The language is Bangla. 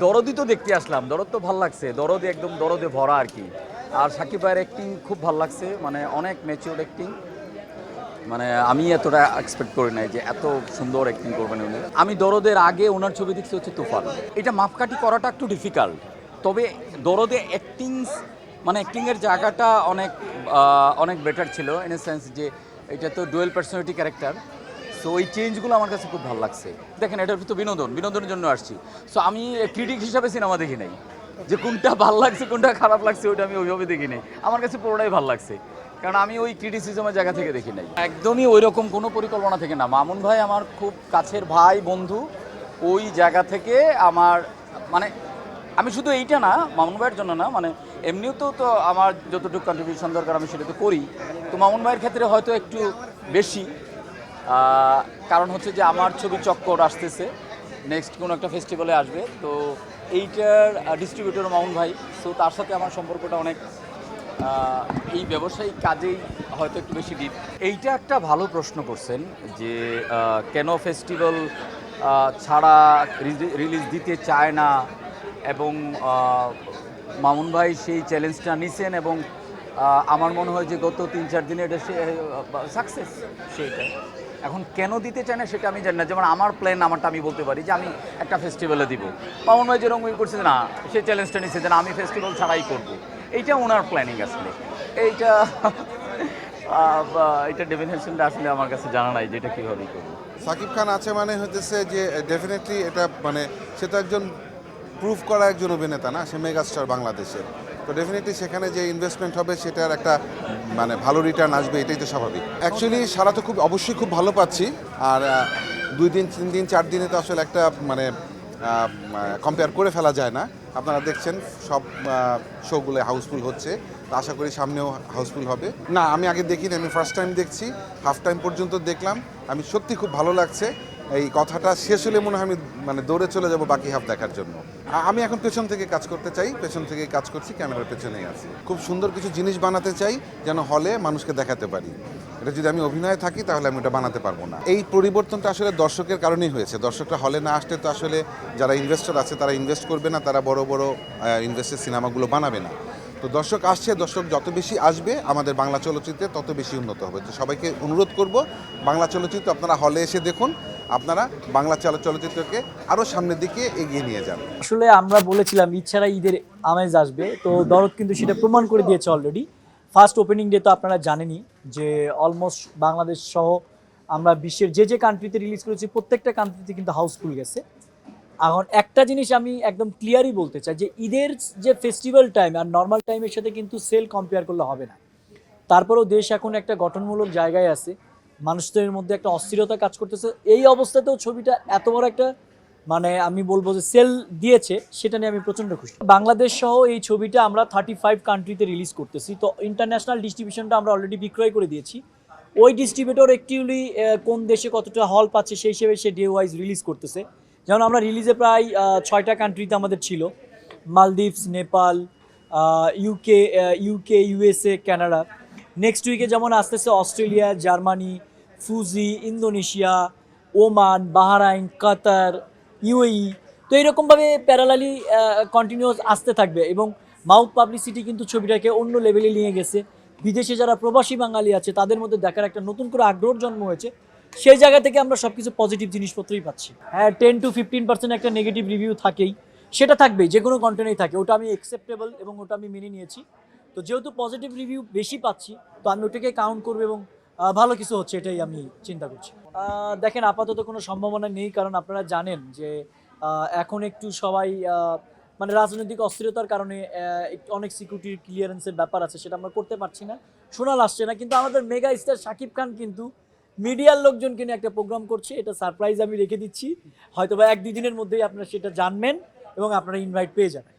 দরদই তো দেখতে আসলাম, দরদ তো ভাল লাগছে, দরদে একদম দরদে ভরা আর কি। আর সাকিব ভাইয়ের অ্যাক্টিং খুব ভাল লাগছে, মানে অনেক ম্যাচিওর অ্যাক্টিং। মানে আমি এতটা এক্সপেক্ট করি নাই যে এত সুন্দর অ্যাক্টিং করবেন উনি। আমি দরদের আগে ওনার ছবি দেখছি হচ্ছে তুফান। এটা মাপকাঠি করাটা একটু ডিফিকাল্ট, তবে দরদে মানে অ্যাক্টিংয়ের জায়গাটা অনেক বেটার ছিল, ইন এ সেন্স যে এটা তো ডুয়েল পার্সোনালিটি ক্যারেক্টার। সো ওই চেঞ্জগুলো আমার কাছে খুব ভালো লাগছে। দেখেন, এটা তো বিনোদনের জন্য আসছি। সো আমি ক্রিটিক হিসাবে সিনেমা দেখি নাই যে কোনটা ভালো লাগছে কোনটা খারাপ লাগছে, ওইটা আমি ওইভাবে দেখি নাই। আমার কাছে পুরোটাই ভালো লাগছে, কারণ আমি ওই ক্রিটিসিজমের জায়গা থেকে দেখি নাই, একদমই ওই রকম কোনো পরিকল্পনা থেকে না। মামুন ভাই আমার খুব কাছের ভাই, বন্ধু। ওই জায়গা থেকে আমার মানে আমি শুধু এইটা না, মামুন ভাইয়ের জন্য না, মানে এমনিও তো আমার যতটুকু কন্ট্রিবিউশন দরকার আমি সেটা তো করি। তো মামুন ভাইয়ের ক্ষেত্রে হয়তো একটু বেশি, কারণ হচ্ছে যে আমার ছবি চক্কর আসতেছে, নেক্সট কোনো একটা ফেস্টিভ্যালে আসবে, তো এইটার ডিস্ট্রিবিউটর মামুন ভাই। সো তার সাথে আমার সম্পর্কটা অনেক এই ব্যবসায়িক কাজেই হয়তো একটু বেশি ডিপ। এইটা একটা ভালো প্রশ্ন করছেন যে কেন ফেস্টিভ্যাল ছাড়া রিলিজ দিতে চায় না, এবং মামুন ভাই সেই চ্যালেঞ্জটা নিছেন, এবং আমার মনে হয় যে গত 3-4 দিনে এটা সে সাকসেস সেইটা। এখন কেন দিতে চায় না সেটা আমি জানি না। যেমন আমার প্ল্যান, আমারটা আমি বলতে পারি যে আমি একটা ফেস্টিভ্যালে দিব। মামুন ভাই যেরকম করছে না, সে চ্যালেঞ্জটা নিচ্ছে যে না, আমি ফেস্টিভ্যাল ছাড়াই করব। এইটা ওনার প্ল্যানিং আসলে। এইটা এটা ডেফিনেশনটা আসলে আমার কাছে জানা নাই যে এটা কীভাবেই করবো। সাকিব খান আছে মানে হতেছে যে ডেফিনেটলি এটা মানে সে তো একজন প্রুভ করা একজন অভিনেতা না, সে মেগাস্টার বাংলাদেশের। তো ডেফিনেটলি সেখানে যে ইনভেস্টমেন্ট হবে সেটার একটা মানে ভালো রিটার্ন আসবে, এটাই তো স্বাভাবিক। অ্যাকচুয়ালি সারা তো অবশ্যই খুব ভালো পাচ্ছি। আর 2 দিন 3 দিন 4 দিনে তো আসলে একটা মানে কম্পেয়ার করে ফেলা যায় না। আপনারা দেখছেন সব শোগুলো হাউসফুল হচ্ছে, তো আশা করি সামনেও হাউসফুল হবে। না, আমি আগে দেখিনি, আমি ফার্স্ট টাইম দেখছি, হাফ টাইম পর্যন্ত দেখলাম। আমি সত্যি খুব ভালো লাগছে। এই কথাটা শেষ হলে মনে হয় আমি মানে দৌড়ে চলে যাব বাকি হাফ দেখার জন্য। আমি এখন পেছন থেকে কাজ করতে চাই, পেছন থেকে কাজ করছি, ক্যামেরার পেছনেই আছি। খুব সুন্দর কিছু জিনিস বানাতে চাই যেন হলে মানুষকে দেখাতে পারি। এটা যদি আমি অভিনয়ে থাকি তাহলে আমি ওটা বানাতে পারবো না। এই পরিবর্তনটা আসলে দর্শকের কারণেই হয়েছে। দর্শকরা হলে না আসলে তো আসলে যারা ইনভেস্টর আছে তারা ইনভেস্ট করবে না, তারা বড় বড় ইনভেস্টের সিনেমাগুলো বানাবে না। তো দর্শক আসছে, দর্শক যত বেশি আসবে আমাদের বাংলা চলচ্চিত্রে তত বেশি উন্নত হবে। তো সবাইকে অনুরোধ করব, বাংলা চলচ্চিত্র আপনারা হলে এসে দেখুন, আপনারা বাংলা চলচ্চিত্রকে আরও সামনের দিকে এগিয়ে নিয়ে যান। আসলে আমরা বলেছিলাম ঈদ ছাড়া ঈদের আমেজ আসবে, তো দরদ কিন্তু সেটা প্রমাণ করে দিয়েছে অলরেডি। ফার্স্ট ওপেনিং ডে তো আপনারা জানেনই যে অলমোস্ট বাংলাদেশ সহ আমরা বিশ্বের যে কান্ট্রিতে রিলিজ করেছি প্রত্যেকটা কান্ট্রিতে কিন্তু হাউসফুল গেছে। এখন একটা জিনিস আমি একদম ক্লিয়ারই বলতে চাই যে ঈদের যে ফেস্টিভ্যাল টাইম আর নর্মাল টাইমের সাথে কিন্তু সেল কম্পেয়ার করলে হবে না। তারপরেও দেশ এখন একটা গঠনমূলক জায়গায় আছে, মানুষদের মধ্যে একটা অস্থিরতা কাজ করতেছে। এই অবস্থাতেও ছবিটা এত বড় একটা মানে আমি বলবো যে সেল দিয়েছে, সেটা নিয়ে আমি প্রচণ্ড খুশি। বাংলাদেশ সহ এই ছবিটা আমরা 35 কান্ট্রিতে রিলিজ করতেছি, তো ইন্টারন্যাশনাল ডিস্ট্রিবিউশনটা আমরা অলরেডি বিক্রয় করে দিয়েছি। ওই ডিস্ট্রিবিউটর অ্যাকচুয়ালি কোন দেশে কতটা হল পাচ্ছে সেই হিসেবে সে ডে ওয়াইজ রিলিজ করতেছে। যেমন আমরা রিলিজে প্রায় 6টা কান্ট্রিতে আমাদের ছিল: Maldives, Nepal, UK, USA, Canada. Next উইকে যেমন আসতেছে Australia, Germany, Fiji, Indonesia, Oman, Bahrain, Qatar, UAE. তো এইরকমভাবে প্যারালালি কন্টিনিউয়াস আসতে থাকবে, এবং মাউথ পাবলিসিটি কিন্তু ছবিটাকে অন্য লেভেলে নিয়ে গেছে। বিদেশে যারা প্রবাসী বাঙালি আছে তাদের মধ্যে দেখার একটা নতুন করে আগ্রহ জন্ম হয়েছে। সেই জায়গা থেকে আমরা সব কিছু পজিটিভ জিনিসপত্রই পাচ্ছি। হ্যাঁ, 10-15% একটা নেগেটিভ রিভিউ থাকেই, সেটা থাকবেই, যে কোনো কন্টেন্টেই থাকে, ওটা আমি অ্যাকসেপ্টেবল এবং ওটা আমি মেনে নিয়েছি। তো যেহেতু পজিটিভ রিভিউ বেশি পাচ্ছি, তো আমি ওটাকে কাউন্ট করবো, এবং ভালো কিছু হচ্ছে এটাই আমি চিন্তা করছি। দেখেন, আপাতত কোনো সম্ভাবনা নেই, কারণ আপনারা জানেন যে এখন একটু সবাই মানে রাজনৈতিক অস্থিরতার কারণে অনেক সিকিউরিটির ক্লিয়ারেন্সের ব্যাপার আছে, সেটা আমরা করতে পারছি না, শোনা আসছে না। কিন্তু আমাদের মেগা স্টার শাকিব খান কিন্তু মিডিয়ার লোকজনকে নিয়ে একটা প্রোগ্রাম করছে, এটা সারপ্রাইজ আমি রেখে দিচ্ছি। হয়তো বা 1-2 দিনের মধ্যেই আপনারা সেটা জানবেন এবং আপনারা ইনভাইট পেয়ে যাবেন।